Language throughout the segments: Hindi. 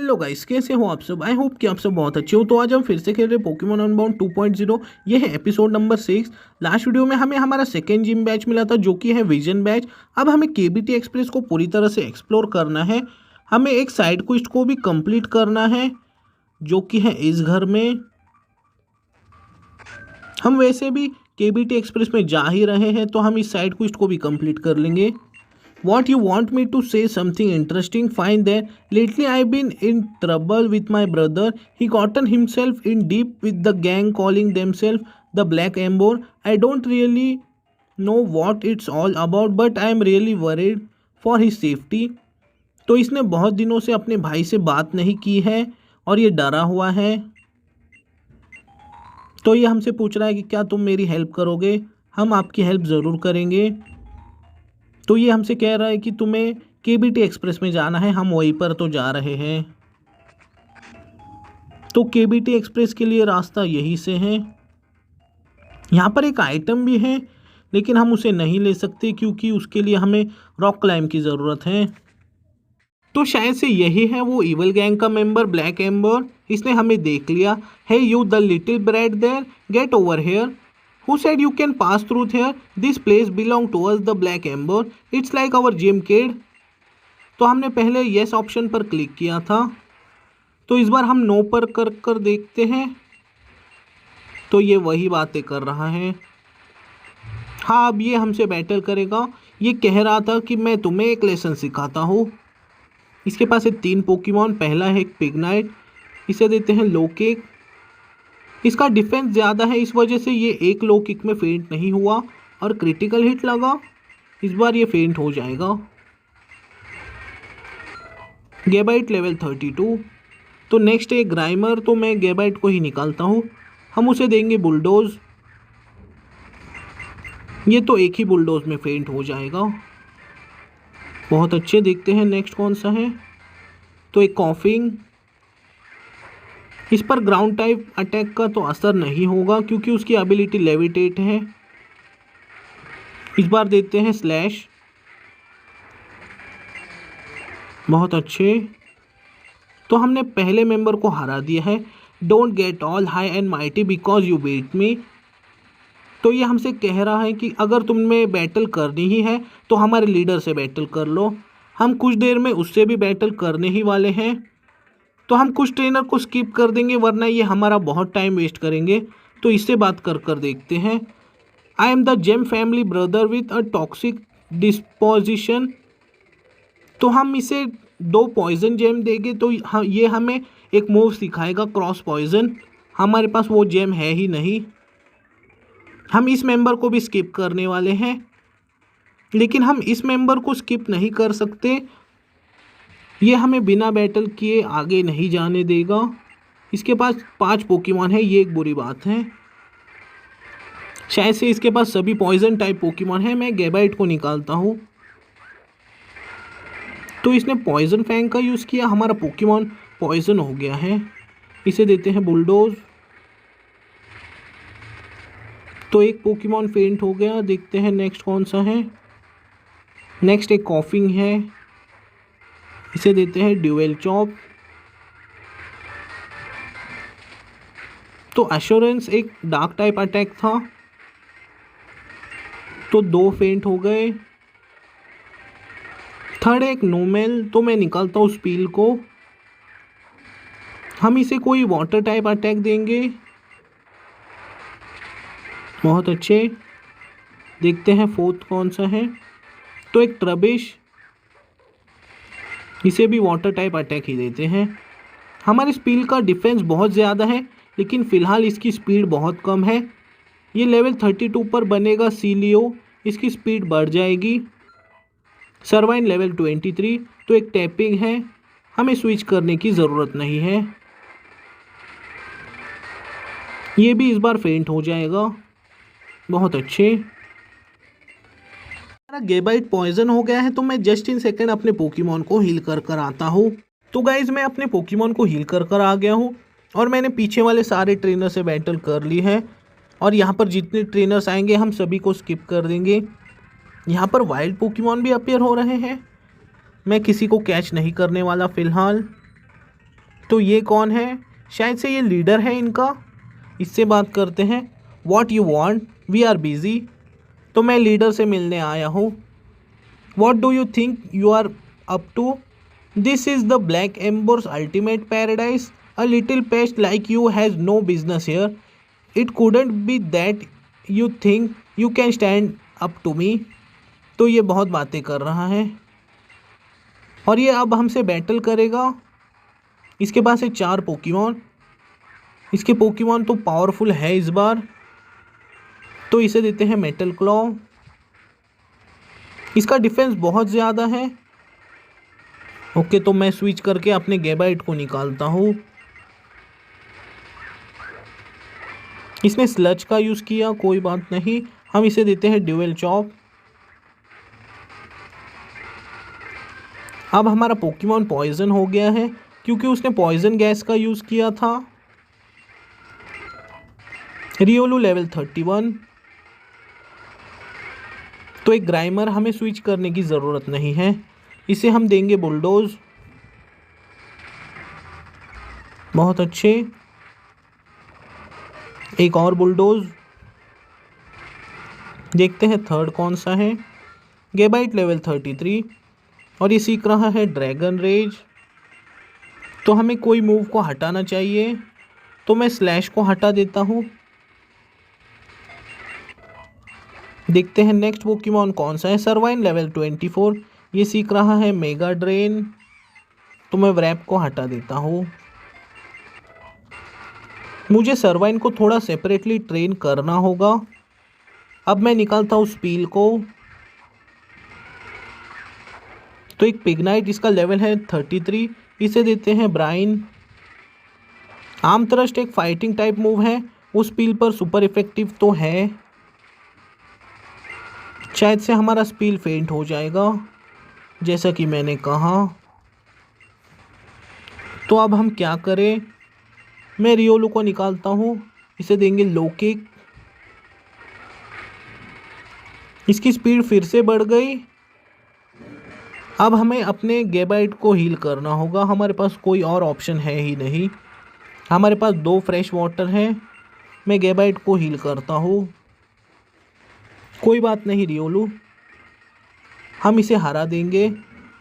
हेलो गाइस, कैसे हो आप सब। आई होप कि आप सब बहुत अच्छे हो। तो आज हम फिर से खेल रहे पोकेमॉन अनबाउंड 2.0। ये है एपिसोड नंबर 6। लास्ट वीडियो में हमें हमारा सेकेंड जिम बैच मिला था जो कि है विजन बैच। अब हमें केबीटी एक्सप्रेस को पूरी तरह से एक्सप्लोर करना है। हमें एक साइड क्वेस्ट को भी कंप्लीट करना है जो कि है इस घर में। हम वैसे भी केबीटी एक्सप्रेस में जा ही रहे हैं तो हम इस साइड क्वेस्ट को भी कंप्लीट कर लेंगे। What you want me to say something interesting? Fine then. Lately I've been in trouble with my brother. He gotten himself in deep with the gang calling themselves the Black Ember. I don't really know what it's all about, but I'm really worried for his safety. तो इसने बहुत दिनों से अपने भाई से बात नहीं की है और ये डरा हुआ है। तो ये हमसे पूछ रहा है कि क्या तुम मेरी हेल्प करोगे। हम आपकी हेल्प ज़रूर करेंगे। तो ये हमसे कह रहा है कि तुम्हें केबीटी एक्सप्रेस में जाना है। हम वहीं पर तो जा रहे हैं। तो केबीटी एक्सप्रेस के लिए रास्ता यहीं से है। यहाँ पर एक आइटम भी है लेकिन हम उसे नहीं ले सकते क्योंकि उसके लिए हमें रॉक क्लाइंब की ज़रूरत है। तो शायद से यही है वो इवल गैंग का मेंबर ब्लैक एम्बर। इसने हमें देख लिया है। You the little brat there, get over here. Who said you can pass through here? This place belong to us, the Black Ember. It's like our gym kid. तो हमने पहले yes ऑप्शन पर क्लिक किया था। तो इस बार हम नो पर कर देखते हैं। तो ये वही बातें कर रहा है। हाँ, अब ये हमसे बैटल करेगा। ये कह रहा था कि मैं तुम्हें एक लेसन सिखाता हूँ। इसके पास है 3 पोकेमॉन। पहला है एक पिग्नाइट। इसे देते हैं लो किक। इसका डिफेंस ज़्यादा है, इस वजह से ये एक लो किक में फेंट नहीं हुआ और क्रिटिकल हिट लगा। इस बार ये फेंट हो जाएगा। गैबाइट लेवल 32। तो नेक्स्ट है ग्राइमर। तो मैं गैबाइट को ही निकालता हूँ। हम उसे देंगे बुलडोज। ये तो एक ही बुलडोज में फेंट हो जाएगा। बहुत अच्छे। देखते हैं नेक्स्ट कौन सा है। तो एक कॉफिंग। इस पर ग्राउंड टाइप अटैक का तो असर नहीं होगा क्योंकि उसकी एबिलिटी लेविटेट है। इस बार देते हैं स्लैश। बहुत अच्छे। तो हमने पहले मेंबर को हरा दिया है। Don't get all high and mighty because you beat me. तो ये हमसे कह रहा है कि अगर तुम्हें बैटल करनी ही है तो हमारे लीडर से बैटल कर लो। हम कुछ देर में उससे भी बैटल करने ही वाले हैं। तो हम कुछ ट्रेनर को स्किप कर देंगे वरना ये हमारा बहुत टाइम वेस्ट करेंगे। तो इससे बात कर देखते हैं। I am the gem family brother with a toxic disposition. तो हम इसे 2 पॉइजन जेम देंगे तो ये हमें एक मूव सिखाएगा क्रॉस पॉइजन। हमारे पास वो जेम है ही नहीं। हम इस मेंबर को भी स्किप करने वाले हैं लेकिन हम इस मेंबर को स्किप नहीं कर सकते। ये हमें बिना बैटल किए आगे नहीं जाने देगा। इसके पास 5 पोकेमॉन है, ये एक बुरी बात है। शायद से इसके पास सभी पॉइजन टाइप पोकेमॉन है। मैं गैबाइट को निकालता हूँ। तो इसने पॉइजन फैंग का यूज़ किया। हमारा पोकेमॉन पॉइजन हो गया है। इसे देते हैं बुलडोज। तो एक पोकेमॉन फेंट हो गया। देखते हैं नेक्स्ट कौन सा है। नेक्स्ट एक कॉफिंग है। इसे देते हैं ड्यूएल चॉप। तो एश्योरेंस एक डार्क टाइप अटैक था तो 2 फेंट हो गए। थर्ड एक नोमेल। तो मैं निकालता हूँ स्पील को। हम इसे कोई वाटर टाइप अटैक देंगे। बहुत अच्छे। देखते हैं फोर्थ कौन सा है। तो एक ट्रबिश। इसे भी वाटर टाइप अटैक ही देते हैं। हमारे स्पील का डिफेंस बहुत ज़्यादा है लेकिन फ़िलहाल इसकी स्पीड बहुत कम है। ये लेवल 32 पर बनेगा सीलियो। इसकी स्पीड बढ़ जाएगी। सर्वाइन लेवल 23। तो एक टैपिंग है। हमें स्विच करने की ज़रूरत नहीं है। ये भी इस बार फेंट हो जाएगा। बहुत अच्छे। मेरा गैबाइट पॉइजन हो गया है तो मैं जस्ट इन सेकेंड अपने पोकेमॉन को हील कर आता हूँ। तो गाइज मैं अपने पोकेमॉन को हील कर आ गया हूँ और मैंने पीछे वाले सारे ट्रेनर से बैटल कर ली है। और यहाँ पर जितने ट्रेनर्स आएंगे हम सभी को स्किप कर देंगे। यहाँ पर वाइल्ड पोकेमॉन भी अपीयर हो रहे हैं। मैं किसी को कैच नहीं करने वाला फ़िलहाल। तो ये कौन है? शायद से ये लीडर है इनका। इससे बात करते हैं। What you want? We are busy. तो मैं लीडर से मिलने आया हूँ। What do you think you are up to? This is the Black Amber's ultimate paradise. A little pest like you has no business here. It couldn't be that you think you can stand up to me. तो ये बहुत बातें कर रहा है और ये अब हमसे बैटल करेगा। इसके पास है 4 पोकेमॉन। इसके पोकेमॉन तो पावरफुल है इस बार। तो इसे देते हैं मेटल क्लॉ। इसका डिफेंस बहुत ज़्यादा है। ओके, तो मैं स्विच करके अपने गैबाइट को निकालता हूँ। इसने स्लज का यूज़ किया, कोई बात नहीं। हम इसे देते हैं ड्यूअल चॉप। अब हमारा पोकेमॉन पॉइजन हो गया है क्योंकि उसने पॉइजन गैस का यूज़ किया था। Riolu level 31। तो एक ग्राइमर, हमें स्विच करने की ज़रूरत नहीं है। इसे हम देंगे बुलडोज। बहुत अच्छे। एक और बुलडोज। देखते हैं थर्ड कौन सा है। गैबाइट लेवल 33 और ये सीख रहा है ड्रैगन रेज। तो हमें कोई मूव को हटाना चाहिए, तो मैं स्लैश को हटा देता हूँ। देखते हैं नेक्स्ट पोकेमॉन कौन सा है। सर्वाइन लेवल 24। ये सीख रहा है मेगा ड्रेन। तो मैं व्रैप को हटा देता हूँ। मुझे सर्वाइन को थोड़ा सेपरेटली ट्रेन करना होगा। अब मैं निकालता हूँ स्पील को। तो एक पिग्नाइट, इसका लेवल है 33। इसे देते हैं ब्राइन। आर्म थ्रस्ट एक फाइटिंग टाइप मूव है, उस स्पील पर सुपर इफेक्टिव तो है। शायद से हमारा स्पील फेंट हो जाएगा जैसा कि मैंने कहा। तो अब हम क्या करें? मैं रियोलू को निकालता हूँ। इसे देंगे लो किक। इसकी स्पीड फिर से बढ़ गई। अब हमें अपने गैबाइट को हील करना होगा। हमारे पास कोई और ऑप्शन है ही नहीं। हमारे पास 2 फ्रेश वाटर हैं। मैं गैबाइट को हील करता हूँ। कोई बात नहीं रियोलू, हम इसे हरा देंगे।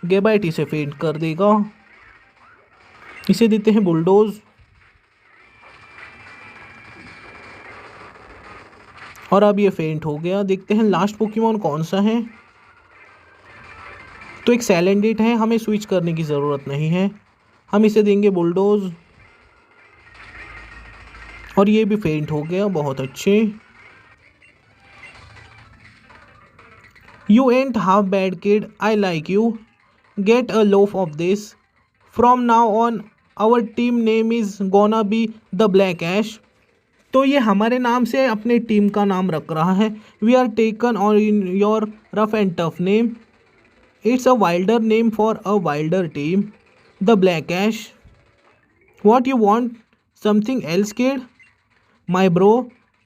गैबाइट इसे फेंट कर देगा। इसे देते हैं बुलडोज। और अब ये फेंट हो गया। देखते हैं लास्ट पोकेमॉन कौन सा है। तो एक सैलेंडेट है, हमें स्विच करने की ज़रूरत नहीं है। हम इसे देंगे बुलडोज और ये भी फेंट हो गया। बहुत अच्छे। You aren't half bad kid, I like you. Get a load of this. From now on our team name is gonna be the Black Ash. तो ये हमारे नाम से अपने टीम का नाम रख रहा है। We are taken on in your rough and tough name. It's a wilder name for a wilder team, the Black Ash. What you want? Something else kid? My bro,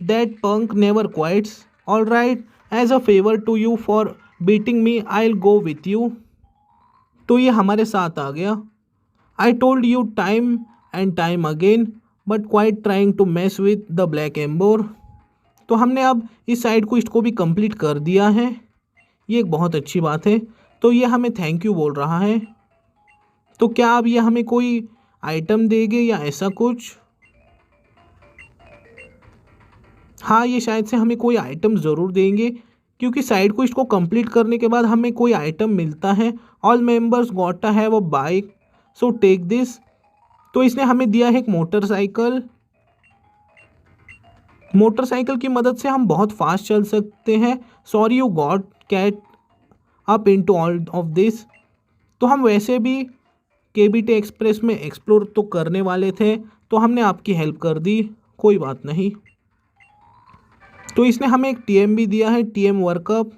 that punk never quits. Alright, as a favor to you for beating me, I'll go with you. तो ये हमारे साथ आ गया। I told you time and time again, but quite trying to mess with the black ember. तो हमने अब इस साइड को इसको भी कंप्लीट कर दिया है। ये एक बहुत अच्छी बात है। तो ये हमें थैंक यू बोल रहा है। तो क्या अब ये हमें कोई आइटम देंगे या ऐसा कुछ? हाँ, ये शायद से हमें कोई आइटम ज़रूर देंगे क्योंकि साइड को इसको कंप्लीट करने के बाद हमें कोई आइटम मिलता है। All members got to have a bike, so take this. तो इसने हमें दिया है एक मोटरसाइकिल। मोटरसाइकिल की मदद से हम बहुत फास्ट चल सकते हैं। Sorry you got caught up into all of this. तो हम वैसे भी केबीटी एक्सप्रेस में एक्सप्लोर तो करने वाले थे, तो हमने आपकी हेल्प कर दी। कोई बात नहीं। तो इसने हमें एक टीएम भी दिया है, टीएम वर्कअप।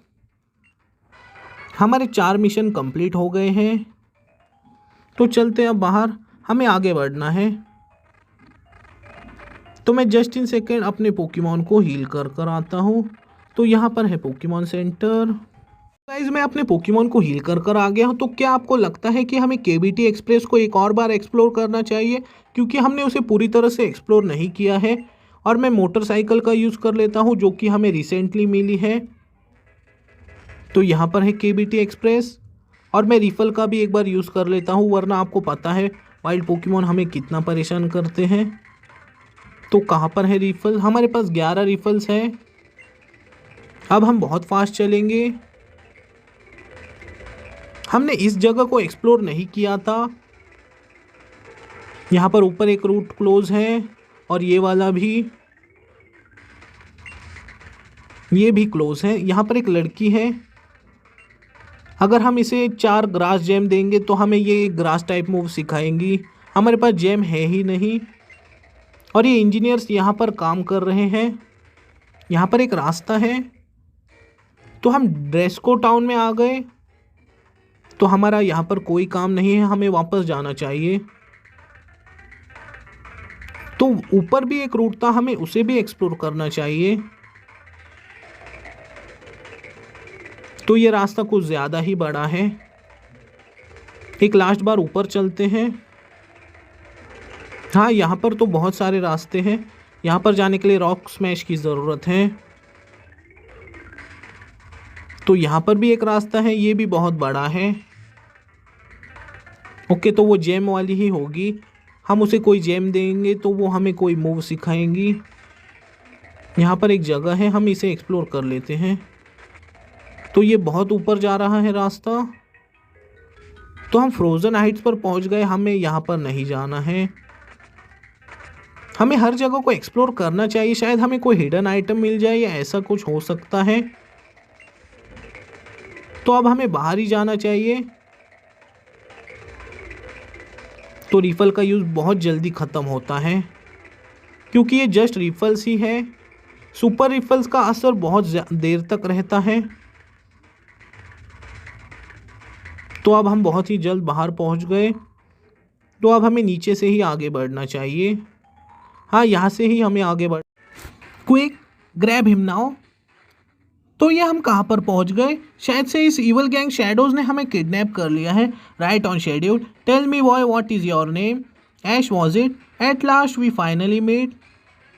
हमारे 4 मिशन कंप्लीट हो गए हैं। तो चलते हैं अब बाहर, हमें आगे बढ़ना है। तो मैं जस्ट इन सेकेंड अपने पोकेमॉन को हील कर आता हूँ। तो यहाँ पर है पोकेमॉन सेंटर। गाइस मैं अपने पोकेमॉन को हील कर आ गया हूँ। तो क्या आपको लगता है कि हमें केबीटी एक्सप्रेस को एक और बार एक्सप्लोर करना चाहिए, क्योंकि हमने उसे पूरी तरह से एक्सप्लोर नहीं किया है। और मैं मोटरसाइकिल का यूज़ कर लेता हूँ जो कि हमें रिसेंटली मिली है। तो यहाँ पर है केबीटी एक्सप्रेस, और मैं रिफल का भी एक बार यूज़ कर लेता हूँ, वरना आपको पता है वाइल्ड पोकेमॉन हमें कितना परेशान करते हैं। तो कहाँ पर है रिफल? हमारे पास 11 रिफल्स है। अब हम बहुत फास्ट चलेंगे। हमने इस जगह को एक्सप्लोर नहीं किया था। यहाँ पर ऊपर एक रूट क्लोज है, और ये वाला भी, ये भी क्लोज है। यहाँ पर एक लड़की है। अगर हम इसे 4 ग्रास जेम देंगे तो हमें ये ग्रास टाइप मूव सिखाएंगी। हमारे पास जेम है ही नहीं, और ये इंजीनियर्स यहाँ पर काम कर रहे हैं। यहाँ पर एक रास्ता है। तो हम ड्रेस्को टाउन में आ गए। तो हमारा यहाँ पर कोई काम नहीं है, हमें वापस जाना चाहिए। तो ऊपर भी एक रूट था, हमें उसे भी एक्सप्लोर करना चाहिए। तो ये रास्ता कुछ ज़्यादा ही बड़ा है। एक लास्ट बार ऊपर चलते हैं। हाँ, यहाँ पर तो बहुत सारे रास्ते हैं। यहाँ पर जाने के लिए रॉक स्मैश की ज़रूरत है। तो यहाँ पर भी एक रास्ता है, ये भी बहुत बड़ा है। ओके, तो वो जेम वाली ही होगी। हम उसे कोई जेम देंगे तो वो हमें कोई मूव सिखाएंगी। यहाँ पर एक जगह है, हम इसे एक्सप्लोर कर लेते हैं। तो ये बहुत ऊपर जा रहा है रास्ता। तो हम फ्रोज़न हाइट्स पर पहुँच गए, हमें यहाँ पर नहीं जाना है। हमें हर जगह को एक्सप्लोर करना चाहिए, शायद हमें कोई हिडन आइटम मिल जाए या ऐसा कुछ हो सकता है। तो अब हमें बाहर ही जाना चाहिए। तो रिफल का यूज़ बहुत जल्दी ख़त्म होता है, क्योंकि ये जस्ट रिफल्स ही है। सुपर रिफल्स का असर बहुत देर तक रहता है। तो अब हम बहुत ही जल्द बाहर पहुंच गए। तो अब हमें नीचे से ही आगे बढ़ना चाहिए। हाँ, यहाँ से ही हमें आगे बढ़। Quick grab him now. तो ये हम कहाँ पर पहुँच गए? शायद से इस इवल गैंग शैडोज ने हमें किडनैप कर लिया है। Right on schedule. Tell me boy what is your name? Ash was it? At last we finally met.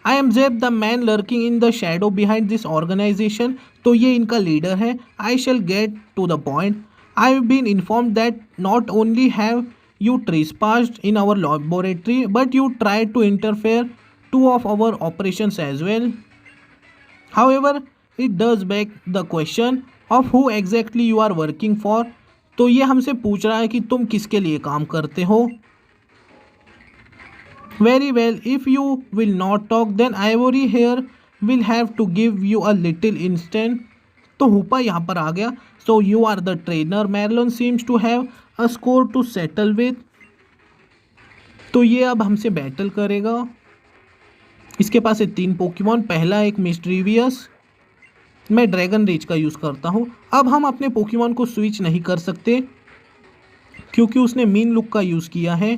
I am Jeb the man lurking in the shadow behind this organization. तो ये इनका लीडर है। I shall get to the point. I have been informed that not only have you trespassed in our laboratory, but you tried to interfere 2 of our operations as well. However, it does beg the question of who exactly you are working for. तो ये हमसे पूछ रहा है कि तुम किसके लिए काम करते हो। Very well, if you will not talk, then Ivory here will have to give you a little instant. तो हुपा यहाँ पर आ गया। So you are the trainer. Marlon seems to have a score to settle with. तो ये अब हमसे बैटल करेगा। इसके पास है 3 पोकेमॉन। पहला एक मिस्टीरियस। मैं ड्रैगन रेज का यूज़ करता हूँ। अब हम अपने पोकेमॉन को स्विच नहीं कर सकते, क्योंकि उसने मीन लुक का यूज़ किया है।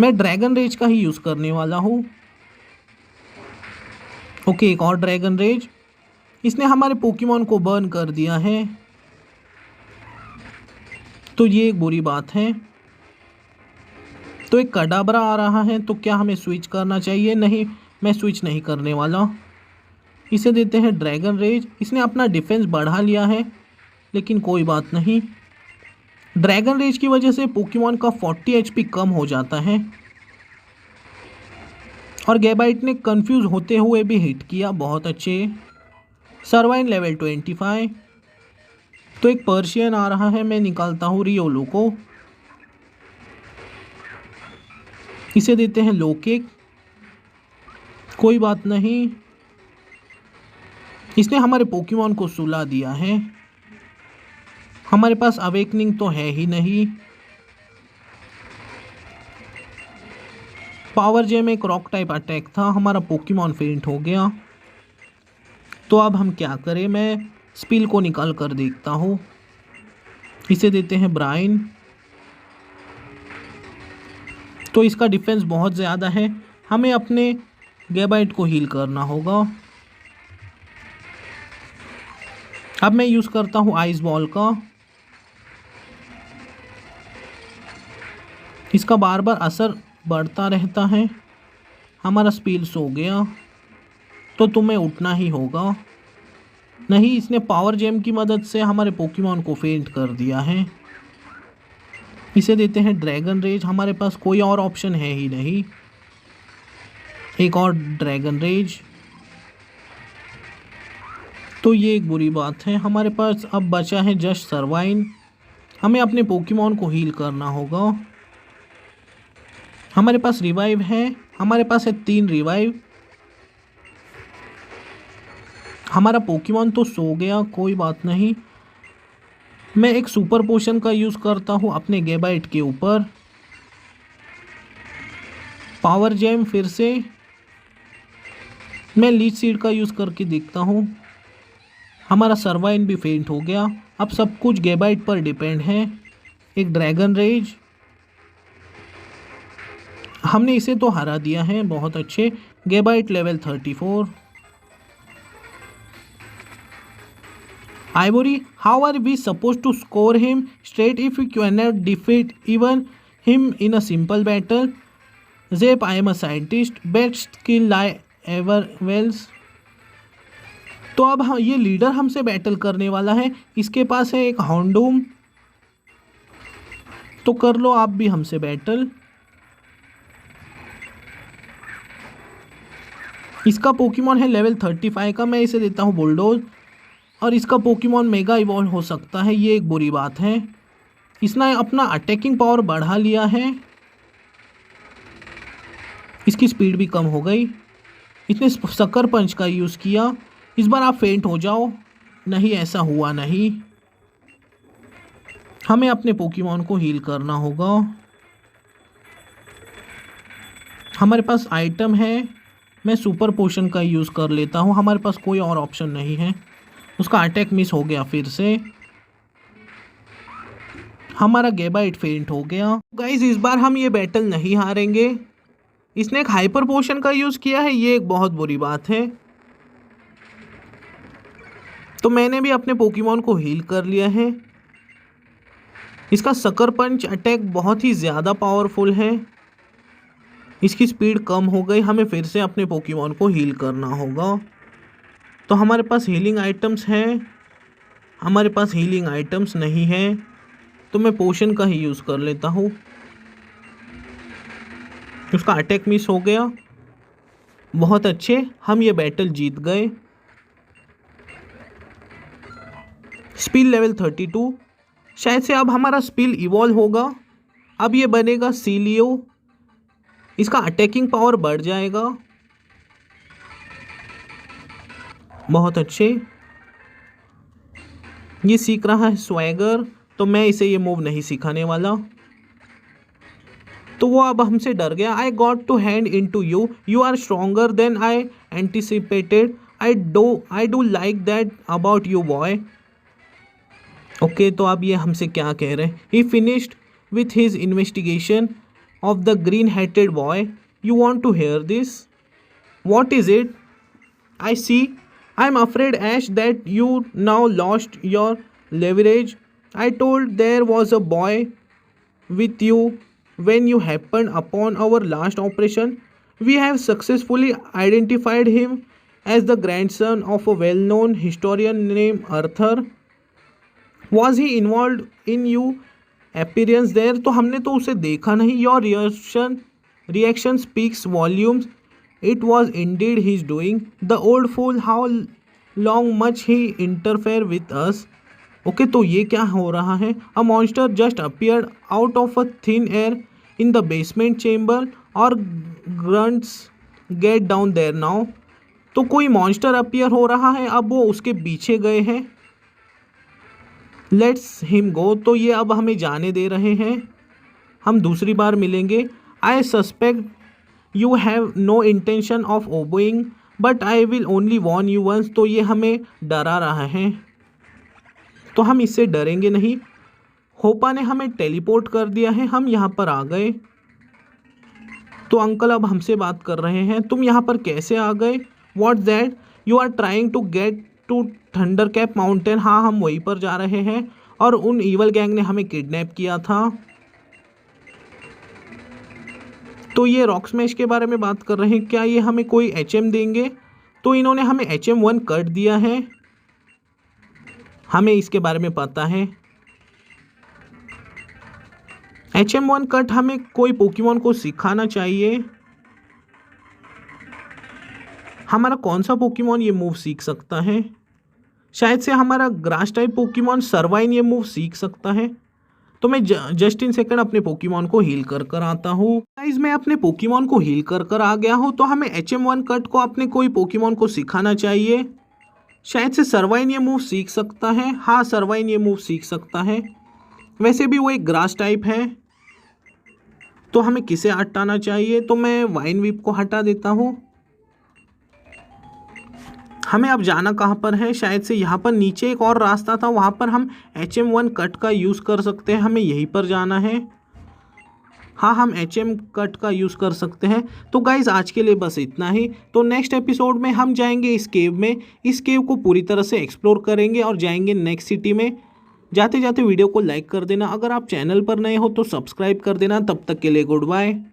मैं ड्रैगन रेज का ही यूज़ करने वाला हूँ। ओके, एक और ड्रैगन रेज। इसने हमारे पोकेमॉन को बर्न कर दिया है, तो ये एक बुरी बात है। तो एक कडाबरा आ रहा है, तो क्या हमें स्विच करना चाहिए? नहीं, मैं स्विच नहीं करने वाला। इसे देते हैं ड्रैगन रेज। इसने अपना डिफेंस बढ़ा लिया है, लेकिन कोई बात नहीं। ड्रैगन रेज की वजह से पोकेमॉन का 40 HP कम हो जाता है। और गैबाइट ने कंफ्यूज होते हुए भी हिट किया। बहुत अच्छे। सर्वाइन लेवल 25। तो एक पर्शियन आ रहा है, मैं निकालता हूँ रियोलो को। इसे देते हैं लो किक। कोई बात नहीं, इसने हमारे पोकेमॉन को सुला दिया है। हमारे पास अवेकनिंग तो है ही नहीं। पावर जेम एक रॉक टाइप अटैक था, हमारा पोकेमॉन फेंट हो गया। तो अब हम क्या करें? मैं स्पिल को निकाल कर देखता हूँ। इसे देते हैं ब्राइन। तो इसका डिफेंस बहुत ज़्यादा है, हमें अपने गैबाइट को हील करना होगा। अब मैं यूज़ करता हूँ आइस बॉल का। इसका बार बार असर बढ़ता रहता है। हमारा स्पीड सो गया, तो तुम्हें उठना ही होगा। नहीं, इसने पावर जेम की मदद से हमारे पोकेमॉन को फेंट कर दिया है। इसे देते हैं ड्रैगन रेज। हमारे पास कोई और ऑप्शन है ही नहीं। एक और ड्रैगन रेज, तो ये एक बुरी बात है। हमारे पास अब बचा है जस्ट सर्वाइन। हमें अपने पोकेमॉन को हील करना होगा। हमारे पास रिवाइव है, हमारे पास है 3 रिवाइव। हमारा पोकेमॉन तो सो गया, कोई बात नहीं। मैं एक सुपर पोशन का यूज़ करता हूँ अपने गेबाइट के ऊपर। पावर जेम फिर से। मैं लीच सीड का यूज़ करके देखता हूँ। हमारा सर्वाइन भी फेंट हो गया। अब सब कुछ गेबाइट पर डिपेंड है। एक ड्रैगन रेज, हमने इसे तो हरा दिया है, बहुत अच्छे। Gabite level 34। Ivory, how are we suppose to score him straight if you can not defeat even him in a simple battle? Jeb, I am a scientist, best skill lie ever wells. तो अब ये लीडर हमसे बैटल करने वाला है। इसके पास है एक हॉन्डूम, तो कर लो आप भी हमसे बैटल। इसका पोकेमॉन है लेवल 35 का। मैं इसे देता हूँ बुलडोज, और इसका पोकेमॉन मेगा इवॉल्व हो सकता है। ये एक बुरी बात है। इसने अपना अटैकिंग पावर बढ़ा लिया है। इसकी स्पीड भी कम हो गई। इसने सकर पंच का यूज़ किया। इस बार आप फेंट हो जाओ। नहीं, ऐसा हुआ नहीं। हमें अपने पोकेमॉन को हील करना होगा। हमारे पास आइटम है। मैं सुपर पोशन का यूज़ कर लेता हूँ। हमारे पास कोई और ऑप्शन नहीं है। उसका अटैक मिस हो गया फिर से। हमारा गेबाइट फेंट हो गया। गाइस, इस बार हम ये बैटल नहीं हारेंगे। इसने एक हाइपर पोशन का यूज़ किया है, ये एक बहुत बुरी बात है। तो मैंने भी अपने पोकेमॉन को हील कर लिया है। इसका सकर पंच अटैक बहुत ही ज़्यादा पावरफुल है। इसकी स्पीड कम हो गई। हमें फिर से अपने पोकेमॉन को हील करना होगा। तो हमारे पास हीलिंग आइटम्स हैं, हमारे पास हीलिंग आइटम्स नहीं हैं, तो मैं पोशन का ही यूज़ कर लेता हूँ। उसका अटैक मिस हो गया। बहुत अच्छे, हम ये बैटल जीत गए। Spill level 32। शायद से अब हमारा स्पिल इवॉल्व होगा। अब ये बनेगा सीलियो। इसका अटैकिंग पावर बढ़ जाएगा। बहुत अच्छे। ये सीख रहा है स्वैगर, तो मैं इसे ये मूव नहीं सिखाने वाला। तो वो अब हमसे डर गया। I got to hand in to you, you are stronger than I anticipated, I do like that about you boy. Okay, तो अब ये हमसे क्या कह रहे हैं? He finished with his investigation of the green hated boy, you want to hear this? What is it? I see, I am afraid Ash that you now lost your leverage. I told there was a boy with you when you happened upon our last operation. We have successfully identified him as the grandson of a well-known historian named Arthur. Was he involved in your appearance there? तो हमने तो उसे देखा नहीं। Your reaction speaks volumes. It was indeed his doing. The old fool, how long much he interfere with us. Okay, तो ये क्या हो रहा है? A monster just appeared out of a thin air in the basement chamber और grunts get down there now. तो कोई मॉन्स्टर अपियर हो रहा है, अब वो उसके पीछे गए हैं। Let's him go. तो ये अब हमें जाने दे रहे हैं। हम दूसरी बार मिलेंगे। I suspect you have no intention of obeying but I will only warn you once. तो ये हमें डरा रहा है, तो हम इससे डरेंगे नहीं। होपा ने हमें टेलीपोर्ट कर दिया है, हम यहाँ पर आ गए। तो अंकल अब हमसे बात कर रहे हैं। तुम यहाँ पर कैसे आ गए? What that? You are trying to get to Thunder Cap Mountain. हाँ, हम वहीं पर जा रहे हैं और उन ईवल गैंग ने हमें किडनैप किया था। तो ये रॉक स्मैश के बारे में बात कर रहे हैं, क्या ये हमें कोई HM देंगे? तो इन्होंने हमें HM1 कट दिया है, हमें इसके बारे में पता है। HM1 कट हमें कोई पोकेमॉन को सिखाना चाहिए। हमारा कौन सा पोकेमॉन ये मूव सीख सकता है? शायद से हमारा ग्रास टाइप पोकेमॉन सर्वाइन ये मूव सीख सकता है। तो मैं जस्ट इन सेकंड अपने पोकेमॉन को हील कर आता हूँ। गाइस, मैं अपने पोकेमॉन को हील कर आ गया हूँ। तो हमें HM1 कट को अपने कोई पोकेमॉन को सिखाना चाहिए। शायद से सर्वाइन ये मूव सीख सकता है। हाँ, सर्वाइन ये मूव सीख सकता है। वैसे भी वो एक ग्रास टाइप है। तो हमें किसे हटाना चाहिए? तो मैं वाइन विप को हटा देता हूँ। हमें अब जाना कहाँ पर है? शायद से यहाँ पर नीचे एक और रास्ता था, वहाँ पर हम HM1 कट का यूज़ कर सकते हैं। हमें यहीं पर जाना है। हाँ, हम HM कट का यूज़ कर सकते हैं। तो गाइज़, आज के लिए बस इतना ही। तो नेक्स्ट एपिसोड में हम जाएंगे इस केव में, इस केव को पूरी तरह से एक्सप्लोर करेंगे और जाएंगे नेक्स्ट सिटी में। जाते जाते वीडियो को लाइक कर देना, अगर आप चैनल पर नए हो तो सब्सक्राइब कर देना। तब तक के लिए गुड बाय।